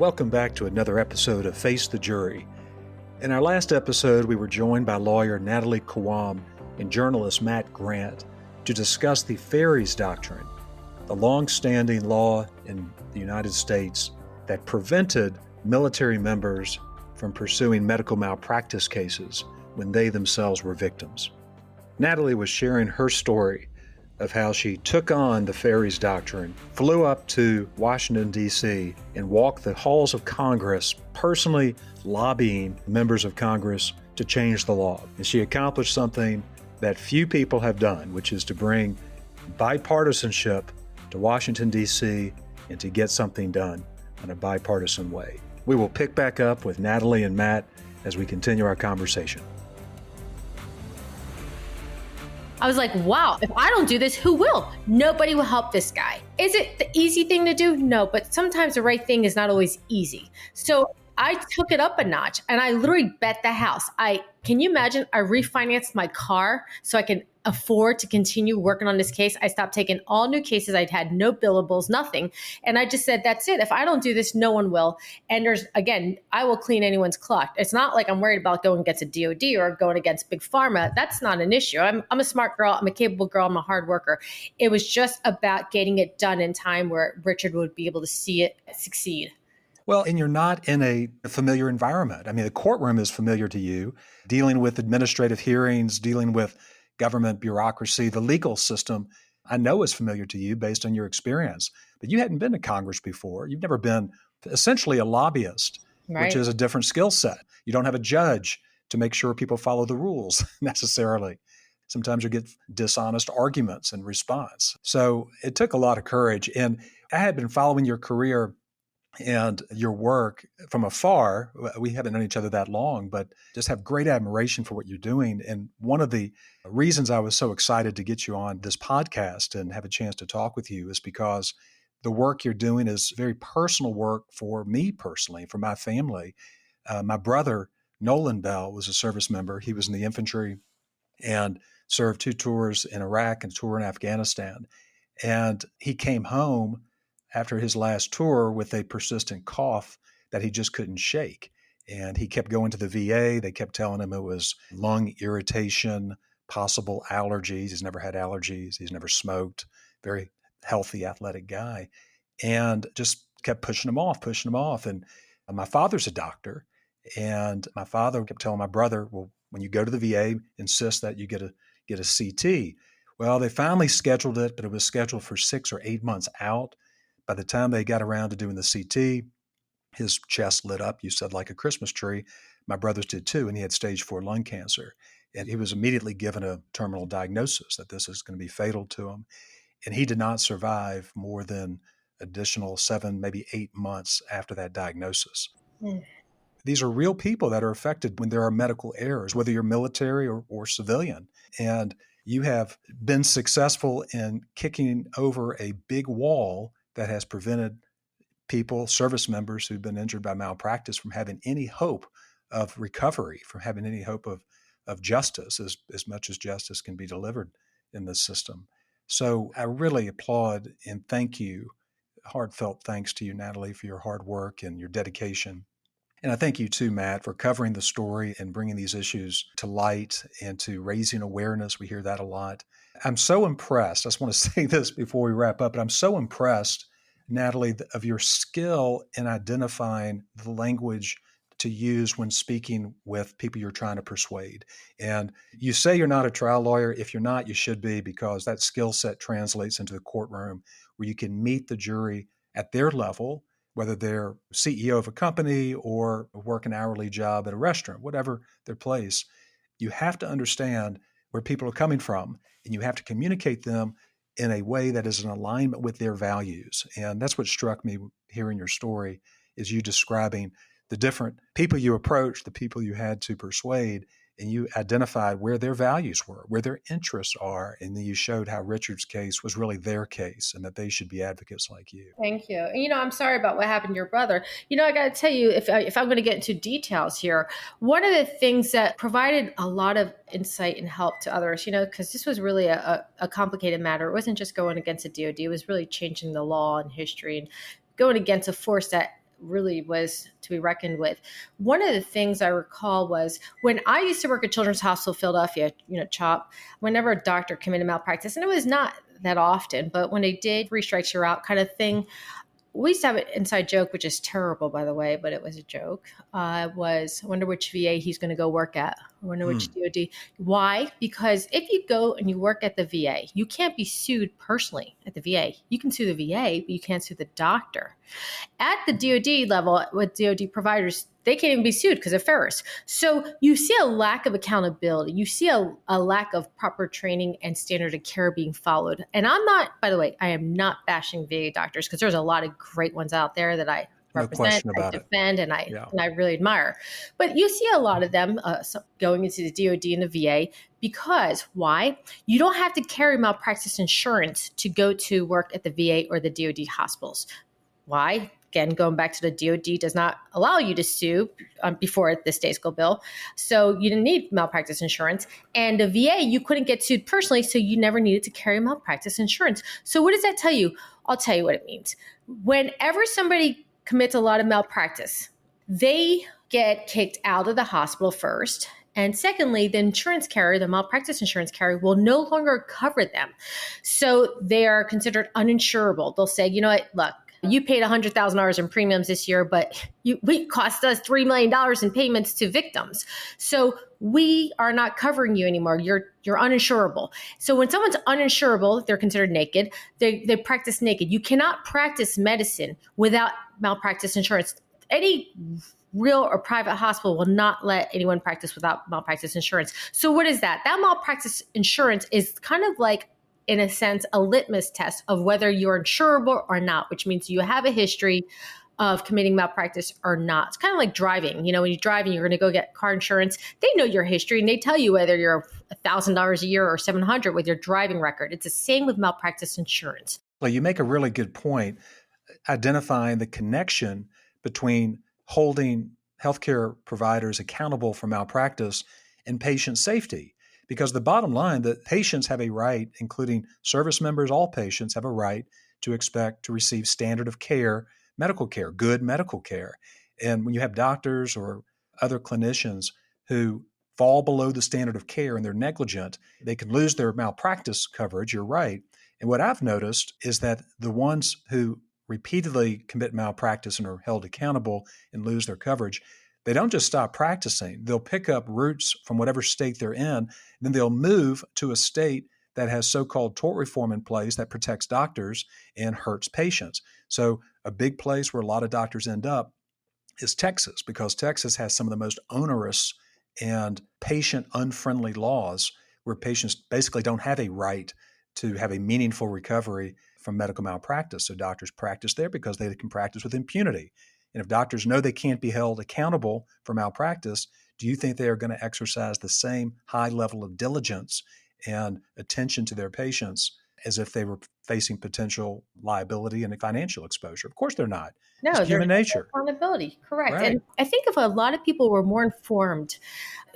Welcome back to another episode of Face the Jury. In our last episode, we were joined by lawyer Natalie Khawam and journalist Matt Grant to discuss the Feres Doctrine, the long-standing law in the United States that prevented military members from pursuing medical malpractice cases when they themselves were victims. Natalie was sharing her story of how she took on the Feres Doctrine, flew up to Washington, D.C., and walked the halls of Congress, personally lobbying members of Congress to change the law. And she accomplished something that few people have done, which is to bring bipartisanship to Washington, D.C., and to get something done in a bipartisan way. We will pick back up with Natalie and Matt as we continue our conversation. I was like, wow, if I don't do this, who will? Nobody will help this guy. Is it the easy thing to do? No, but sometimes the right thing is not always easy. So I took it up a notch and I literally bet the house. Can you imagine? I refinanced my car so I can afford to continue working on this case. I stopped taking all new cases. I'd had no billables, nothing. And I just said, that's it. If I don't do this, no one will. And I will clean anyone's clock. It's not like I'm worried about going against a DOD or going against Big Pharma. That's not an issue. I'm a smart girl. I'm a capable girl. I'm a hard worker. It was just about getting it done in time where Richard would be able to see it succeed. Well, and you're not in a familiar environment. I mean, the courtroom is familiar to you, dealing with administrative hearings, dealing with government bureaucracy, the legal system, I know is familiar to you based on your experience. But you hadn't been to Congress before. You've never been essentially a lobbyist, Right. Which is a different skill set. You don't have a judge to make sure people follow the rules necessarily. Sometimes you get dishonest arguments in response. So it took a lot of courage. And I had been following your career and your work from afar. We haven't known each other that long, but just have great admiration for what you're doing. And one of the reasons I was so excited to get you on this podcast and have a chance to talk with you is because the work you're doing is very personal work for me personally, for my family. My brother, Nolan Bell, was a service member. He was in the infantry and served 2 tours in Iraq and a tour in Afghanistan. And he came home after his last tour with a persistent cough that he just couldn't shake. And he kept going to the VA. They kept telling him it was lung irritation, possible allergies. He's never had allergies. He's never smoked. Very healthy, athletic guy. And just kept pushing him off. And my father's a doctor. And my father kept telling my brother, well, when you go to the VA, insist that you get a CT. Well, they finally scheduled it, but it was scheduled for 6 or 8 months out. By the time they got around to doing the CT, his chest lit up, you said, like a Christmas tree. My brother's did too, and he had stage 4 lung cancer. And he was immediately given a terminal diagnosis that this is going to be fatal to him. And he did not survive more than additional 7, maybe 8 months after that diagnosis. Mm. These are real people that are affected when there are medical errors, whether you're military or civilian. And you have been successful in kicking over a big wall that has prevented people, service members who've been injured by malpractice from having any hope of recovery, from having any hope of justice, as much as justice can be delivered in this system. So I really applaud and thank you, heartfelt thanks to you, Natalie, for your hard work and your dedication. And I thank you too, Matt, for covering the story and bringing these issues to light and to raising awareness. We hear that a lot. I'm so impressed. I just want to say this before we wrap up, but I'm so impressed, Natalie, of your skill in identifying the language to use when speaking with people you're trying to persuade. And you say you're not a trial lawyer. If you're not, you should be, because that skill set translates into the courtroom where you can meet the jury at their level, whether they're CEO of a company or work an hourly job at a restaurant, whatever their place. You have to understand where people are coming from, and you have to communicate them in a way that is in alignment with their values. And that's what struck me hearing your story, is you describing the different people you approached, the people you had to persuade, and you identified where their values were, where their interests are, and then you showed how Richard's case was really their case and that they should be advocates like you. Thank you. And, I'm sorry about what happened to your brother. I got to tell you, if I'm going to get into details here, one of the things that provided a lot of insight and help to others, because this was really a complicated matter. It wasn't just going against the DOD. It was really changing the law and history and going against a force that really was to be reckoned with. One of the things I recall was when I used to work at Children's Hospital Philadelphia, CHOP, whenever a doctor committed malpractice, and it was not that often, but when they did, 3 strikes you're out kind of thing, we used to have an inside joke, which is terrible, by the way, but it was a joke. Was, I wonder which VA he's going to go work at. I wonder which DOD. Why? Because if you go and you work at the VA, you can't be sued personally at the VA. You can sue the VA, but you can't sue the doctor. At the DOD level, with DOD providers, they can't even be sued because of Feres. So you see a lack of accountability. You see a lack of proper training and standard of care being followed. And I'm not, by the way, I am not bashing VA doctors because there's a lot of great ones out there that I represent, I defend, and I really admire. But you see a lot of them going into the DOD and the VA because why? You don't have to carry malpractice insurance to go to work at the VA or the DOD hospitals. Why? Again, going back to the DOD does not allow you to sue before the state school bill. So you didn't need malpractice insurance. And the VA, you couldn't get sued personally, so you never needed to carry malpractice insurance. So what does that tell you? I'll tell you what it means. Whenever somebody commits a lot of malpractice, they get kicked out of the hospital first. And secondly, the insurance carrier, the malpractice insurance carrier, will no longer cover them. So they are considered uninsurable. They'll say, you know what, look, you paid $100,000 in premiums this year, but it cost us $3 million in payments to victims. So we are not covering you anymore. You're uninsurable. So when someone's uninsurable, they're considered naked. They practice naked. You cannot practice medicine without malpractice insurance. Any real or private hospital will not let anyone practice without malpractice insurance. So what is that? That malpractice insurance is kind of like, in a sense, a litmus test of whether you're insurable or not, which means you have a history of committing malpractice or not. It's kind of like driving. You know, when you drive and you're going to go get car insurance, they know your history and they tell you whether you're $1,000 a year or $700 with your driving record. It's the same with malpractice insurance. Well, you make a really good point, identifying the connection between holding healthcare providers accountable for malpractice and patient safety. Because the bottom line, that patients have a right, including service members, all patients have a right to expect to receive standard of care, medical care, good medical care. And when you have doctors or other clinicians who fall below the standard of care and they're negligent, they can lose their malpractice coverage, you're right. And what I've noticed is that the ones who repeatedly commit malpractice and are held accountable and lose their coverage, they don't just stop practicing. They'll pick up roots from whatever state they're in, and then they'll move to a state that has so-called tort reform in place that protects doctors and hurts patients. So a big place where a lot of doctors end up is Texas, because Texas has some of the most onerous and patient-unfriendly laws where patients basically don't have a right to have a meaningful recovery from medical malpractice. So doctors practice there because they can practice with impunity. And if doctors know they can't be held accountable for malpractice, do you think they are going to exercise the same high level of diligence and attention to their patients as if they were facing potential liability and financial exposure? Of course they're not. No, it's human nature. Accountability, correct. Right. And I think if a lot of people were more informed,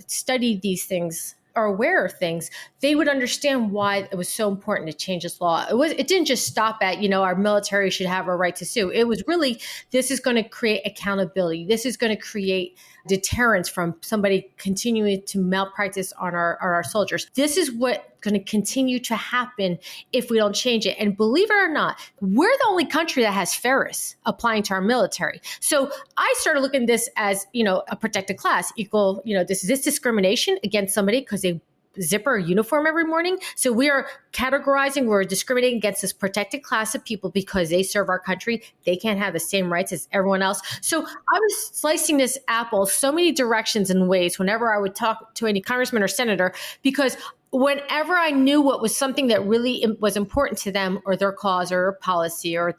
studied these things, are aware of things, they would understand why it was so important to change this law. It didn't just stop at, our military should have a right to sue. It was really, this is going to create accountability. This is going to create deterrence from somebody continuing to malpractice on our soldiers. This is what's going to continue to happen if we don't change it. And believe it or not, we're the only country that has Feres applying to our military. So I started looking at this as, a protected class equal, this discrimination against somebody because they zipper uniform every morning. So we are categorizing, we're discriminating against this protected class of people because they serve our country. They can't have the same rights as everyone else. So I was slicing this apple so many directions and ways whenever I would talk to any congressman or senator, because whenever I knew what was something that really was important to them or their cause or policy or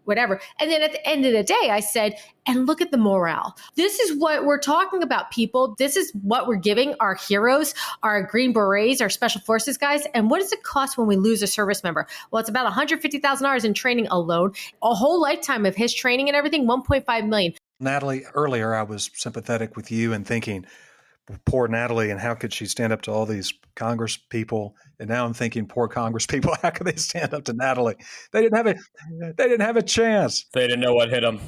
whatever. And then at the end of the day, I said, and look at the morale. This is what we're talking about, people. This is what we're giving our heroes, our Green Berets, our Special Forces guys. And what does it cost when we lose a service member? Well, it's about $150,000 in training alone, a whole lifetime of his training and everything, $1.5 million. Natalie, earlier I was sympathetic with you and thinking, poor Natalie, and how could she stand up to all these Congress people? And now I'm thinking, poor Congress people, how could they stand up to Natalie? They didn't have a chance. They didn't know what hit them.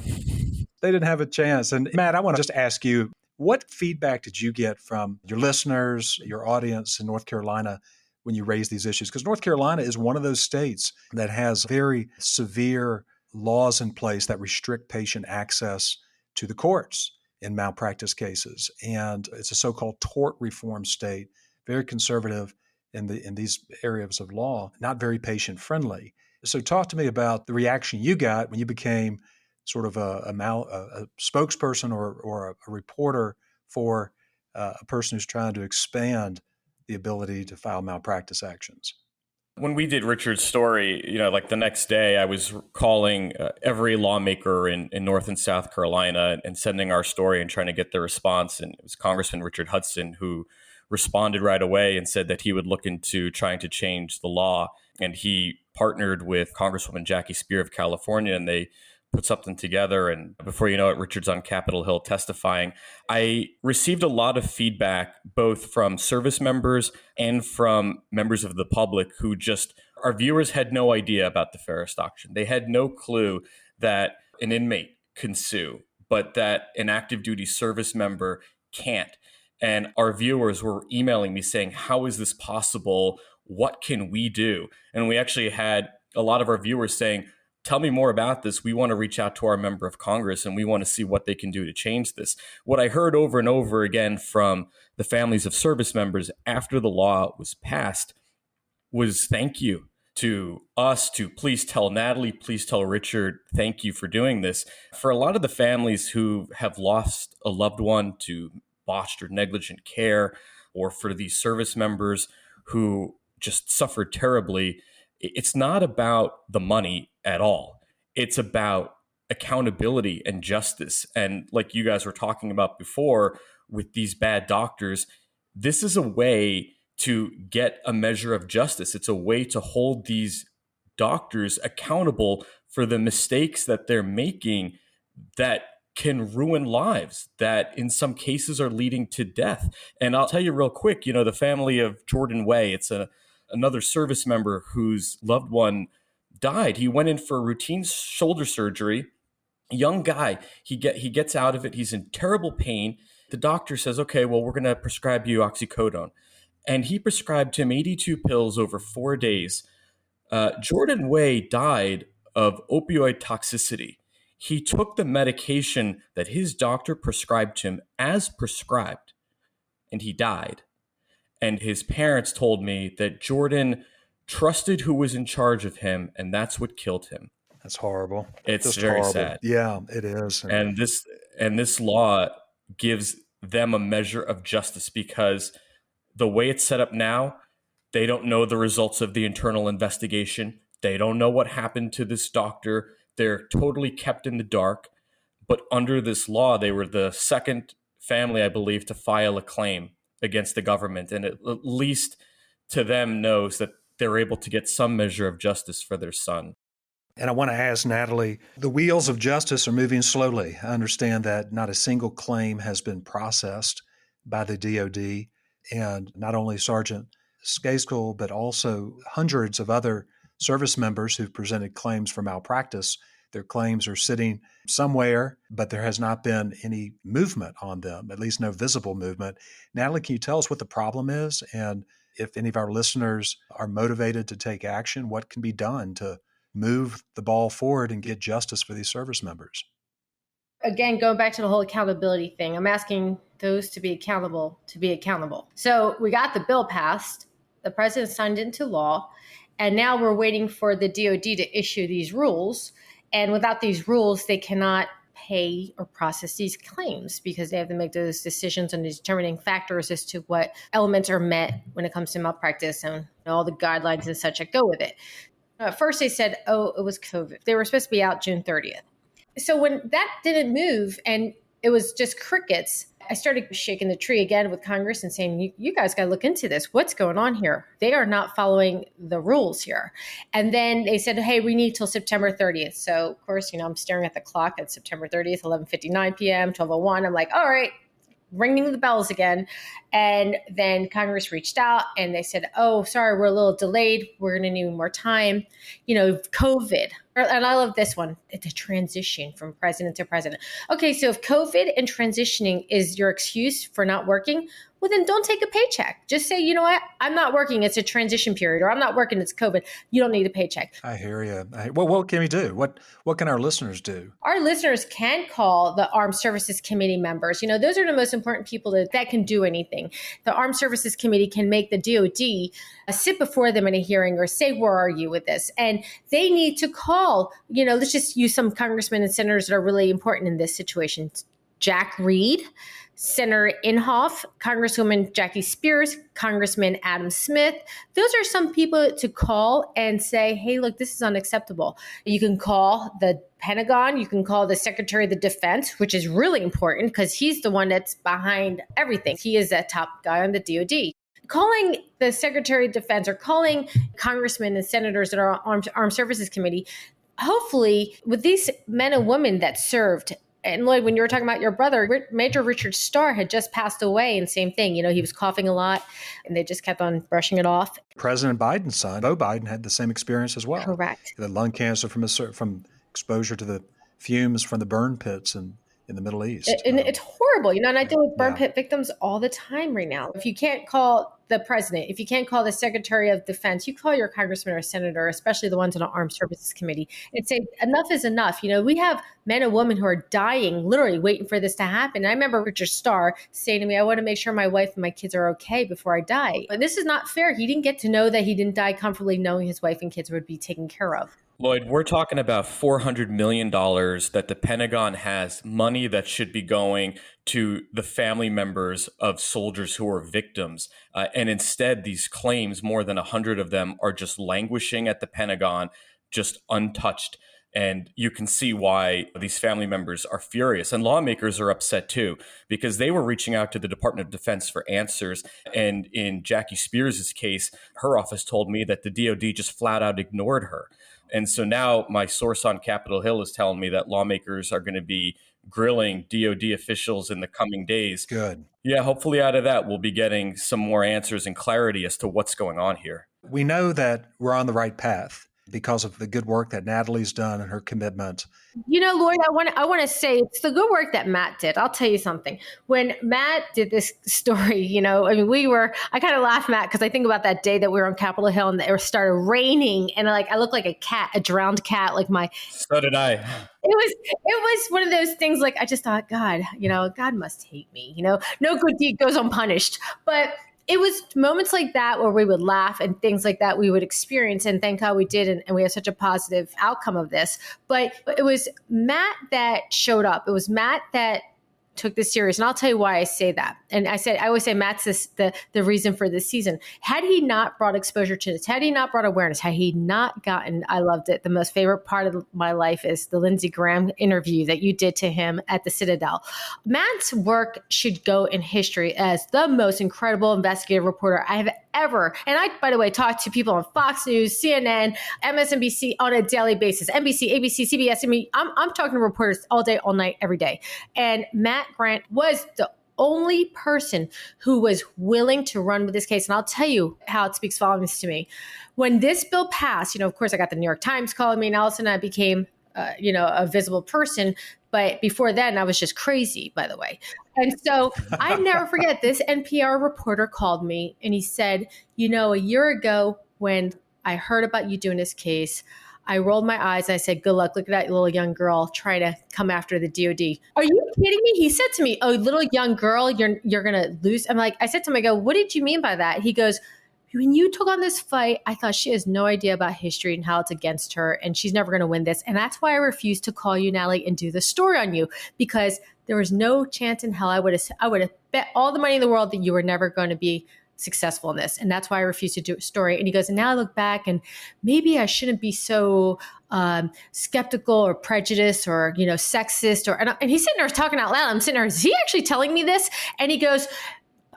They didn't have a chance. And Matt, I want to just ask you, what feedback did you get from your listeners, your audience in North Carolina when you raised these issues? Because North Carolina is one of those states that has very severe laws in place that restrict patient access to the courts in malpractice cases. And it's a so-called tort reform state, very conservative in these areas of law, not very patient friendly. So talk to me about the reaction you got when you became sort of a spokesperson or a reporter for a person who's trying to expand the ability to file malpractice actions. When we did Richard's story, like the next day, I was calling every lawmaker in North and South Carolina and sending our story and trying to get their response. And it was Congressman Richard Hudson who responded right away and said that he would look into trying to change the law. And he partnered with Congresswoman Jackie Spear of California, and they put something together. And before you know it, Richard's on Capitol Hill testifying. I received a lot of feedback, both from service members and from members of the public who our viewers had no idea about the Feres Doctrine. They had no clue that an inmate can sue, but that an active duty service member can't. And our viewers were emailing me saying, how is this possible? What can we do? And we actually had a lot of our viewers saying, tell me more about this. We want to reach out to our member of Congress and we want to see what they can do to change this. What I heard over and over again from the families of service members after the law was passed was thank you to us, to please tell Natalie, please tell Richard, thank you for doing this. For a lot of the families who have lost a loved one to botched or negligent care, or for these service members who just suffered terribly, it's not about the money at all. It's about accountability and justice. And like you guys were talking about before with these bad doctors, this is a way to get a measure of justice. It's a way to hold these doctors accountable for the mistakes that they're making that can ruin lives, that in some cases are leading to death. And I'll tell you real quick, the family of Jordan Way, it's another service member whose loved one died. He went in for routine shoulder surgery. A young guy, he gets out of it. He's in terrible pain. The doctor says, okay, well, we're going to prescribe you oxycodone. And he prescribed him 82 pills over 4 days. Jordan Way died of opioid toxicity. He took the medication that his doctor prescribed him as prescribed, and he died. And his parents told me that Jordan trusted who was in charge of him, and that's what killed him. That's horrible. It's just very horrible. sad. Yeah, it is. And this law gives them a measure of justice, because the way it's set up now, they don't know the results of the internal investigation. They don't know what happened to this doctor. They're totally kept in the dark. But under this law, they were the second family, I believe, to file a claim against the government. And at least to them knows that they're able to get some measure of justice for their son. And I want to ask Natalie, the wheels of justice are moving slowly. I understand that not a single claim has been processed by the DOD, and not only Sergeant Skaiskel, but also hundreds of other service members who've presented claims for malpractice. Their claims are sitting somewhere, but there has not been any movement on them, at least no visible movement. Natalie, can you tell us what the problem is? And if any of our listeners are motivated to take action, what can be done to move the ball forward and get justice for these service members? Again, going back to the whole accountability thing, I'm asking those to be accountable to be accountable. So we got the bill passed, the president signed it into law, and now we're waiting for the DOD to issue these rules. And without these rules, they cannot pay or process these claims because they have to make those decisions on determining factors as to what elements are met when it comes to malpractice and all the guidelines and such that go with it. First, they said, it was COVID. They were supposed to be out June 30th. So when that didn't move and it was just crickets, I started shaking the tree again with Congress and saying, you guys got to look into this. What's going on here? They are not following the rules here. And then they said, hey, we need till September 30th. So, of course, I'm staring at the clock at September 30th, 11:59 p.m., 12:01. I'm like, all right, ringing the bells again. And then Congress reached out and they said, oh, sorry, we're a little delayed. We're going to need more time. COVID. And I love this one. It's a transition from president to president. Okay, so if COVID and transitioning is your excuse for not working, well, then don't take a paycheck. Just say, you know what? I'm not working. It's a transition period, or I'm not working. It's COVID. You don't need a paycheck. I hear you. Well, what can we do? What can our listeners do? Our listeners can call the Armed Services Committee members. Those are the most important people that can do anything. The Armed Services Committee can make the DOD sit before them in a hearing or say, where are you with this? And they need to call, let's just use some congressmen and senators that are really important in this situation. Jack Reed, Senator Inhofe, Congresswoman Jackie Spears, Congressman Adam Smith. Those are some people to call and say, hey, look, this is unacceptable. You can call the Pentagon. You can call the Secretary of the Defense, which is really important because he's the one that's behind everything. He is that top guy on the DOD. Calling the Secretary of Defense or calling congressmen and senators that are on Armed Services Committee, hopefully with these men and women that served. And Lloyd, when you were talking about your brother, Major Richard Starr had just passed away, and same thing. He was coughing a lot, and they just kept on brushing it off. President Biden's son, Beau Biden, had the same experience as well. Correct. He had lung cancer from exposure to the fumes from the burn pits in the Middle East. And it's horrible, and I deal with burn pit victims all the time right now. If you can't call the president, if you can't call the Secretary of Defense, you call your congressman or senator, especially the ones on the Armed Services Committee, and say, enough is enough. We have men and women who are dying, literally waiting for this to happen. And I remember Richard Starr saying to me, I want to make sure my wife and my kids are okay before I die. But this is not fair. He didn't get to know that he didn't die comfortably knowing his wife and kids would be taken care of. Lloyd, we're talking about $400 million that the Pentagon has, money that should be going to the family members of soldiers who are victims. And instead, these claims, more than 100 of them, are just languishing at the Pentagon, just untouched. And you can see why these family members are furious. And lawmakers are upset too, because they were reaching out to the Department of Defense for answers. And in Jackie Spears' case, her office told me that the DOD just flat out ignored her. And so now my source on Capitol Hill is telling me that lawmakers are going to be grilling DOD officials in the coming days. Good. Yeah, hopefully out of that, we'll be getting some more answers and clarity as to what's going on here. We know that we're on the right path because of the good work that Natalie's done and her commitment. Lloyd, I want to say it's the good work that Matt did. I'll tell you something. When Matt did this story, I kind of laugh, Matt, because I think about that day that we were on Capitol Hill and it started raining and I looked like a cat, a drowned cat, So did I. It was one of those things I just thought, God, God must hate me. No good deed goes unpunished. But it was moments like that where we would laugh and things like that we would experience. And thank God we did. And we had such a positive outcome of this. But it was Matt that showed up. It was Matt that took this serious. And I'll tell you why I say that. And I always say Matt's the reason for this season. Had he not brought exposure to this, had he not brought awareness, had he not gotten, I loved it. The most favorite part of my life is the Lindsey Graham interview that you did to him at the Citadel. Matt's work should go in history as the most incredible investigative reporter I have ever. And I, by the way, talk to people on Fox News, CNN, MSNBC on a daily basis, NBC, ABC, CBS. I'm talking to reporters all day, all night, every day. And Matt Grant was the only person who was willing to run with this case. And I'll tell you how it speaks volumes to me. When this bill passed, of course, I got the New York Times calling me, and all of a sudden I became, a visible person. But before then, I was just crazy, by the way. And so I never forget, this NPR reporter called me and he said, a year ago when I heard about you doing this case, I rolled my eyes and I said, good luck. Look at that little young girl trying to come after the DOD. Are you kidding me? He said to me, oh, little young girl, you're going to lose. I said to him, I go, what did you mean by that? He goes, when you took on this fight, I thought she has no idea about history and how it's against her, and she's never going to win this. And that's why I refused to call you, Natalie, and do the story on you, because there was no chance in hell I would have bet all the money in the world that you were never going to be successful in this. And that's why I refused to do a story. And he goes, and now I look back and maybe I shouldn't be so skeptical or prejudiced or, sexist. And he's sitting there talking out loud. I'm sitting there, is he actually telling me this? And he goes,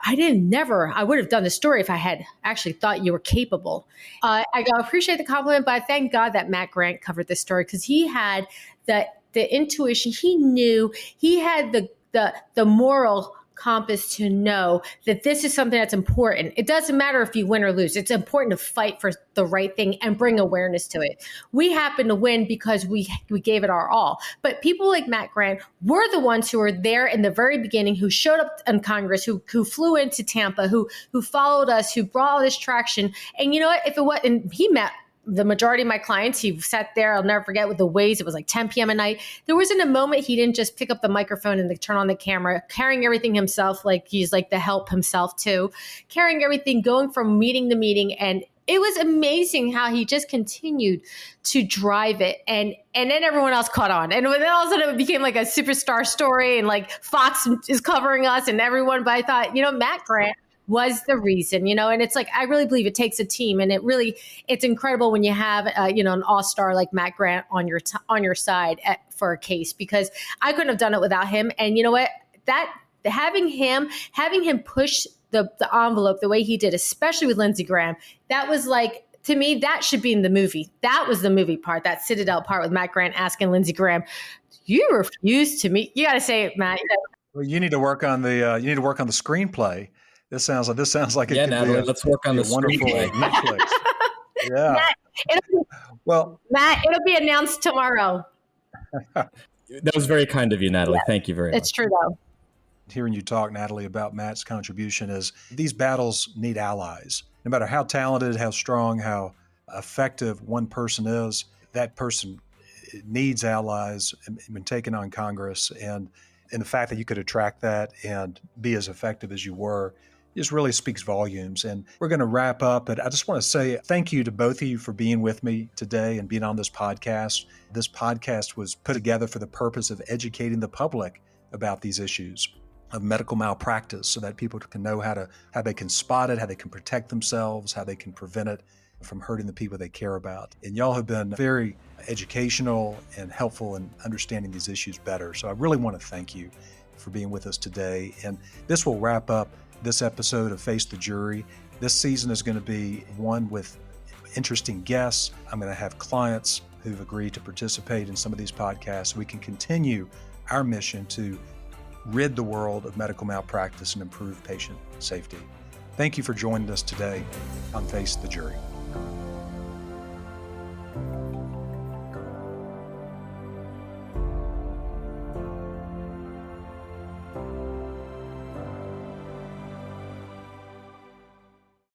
I would have done the story if I had actually thought you were capable. I appreciate the compliment, but I thank God that Matt Grant covered this story because he had the intuition. He knew, he had the moral compass to know that this is something that's important. It doesn't matter if you win or lose. It's important to fight for the right thing and bring awareness to it. We happen to win because we gave it our all. But people like Matt Grant were the ones who were there in the very beginning, who showed up in Congress, who flew into Tampa, who followed us, who brought all this traction. And you know what? If it was, and he met the majority of my clients, he sat there, I'll never forget, with the waves. It was like 10 p.m. at night. There wasn't a moment he didn't just pick up the microphone and turn on the camera, carrying everything himself, like he's like the help himself too, carrying everything, going from meeting to meeting. And it was amazing how he just continued to drive it. And then everyone else caught on. And then all of a sudden it became like a superstar story, and like Fox is covering us and everyone. But I thought, Matt Grant was the reason, and it's like, I really believe it takes a team, and it's incredible when you have, an all-star like Matt Grant on your side for a case, because I couldn't have done it without him. And you know what, having him push the envelope the way he did, especially with Lindsey Graham, that was like, to me, that should be in the movie. That was the movie part, that Citadel part with Matt Grant asking Lindsey Graham, you refuse to meet. You got to say it, Matt. Well, you need to work on the screenplay. This sounds like it could Natalie, be let's work on the wonderful Netflix. Yeah. Matt, it'll be announced tomorrow. That was very kind of you, Natalie. Yeah. Thank you very much. It's true, though. Hearing you talk, Natalie, about Matt's contribution is these battles need allies. No matter how talented, how strong, how effective one person is, that person needs allies when taking on Congress. And the fact that you could attract that and be as effective as you were just really speaks volumes. And we're going to wrap up, but I just want to say thank you to both of you for being with me today and being on this podcast. This podcast was put together for the purpose of educating the public about these issues of medical malpractice, so that people can know how they can spot it, how they can protect themselves, how they can prevent it from hurting the people they care about. And y'all have been very educational and helpful in understanding these issues better. So I really want to thank you for being with us today. And this will wrap up this episode of Face the Jury. This season is going to be one with interesting guests. I'm going to have clients who've agreed to participate in some of these podcasts so we can continue our mission to rid the world of medical malpractice and improve patient safety. Thank you for joining us today on Face the Jury.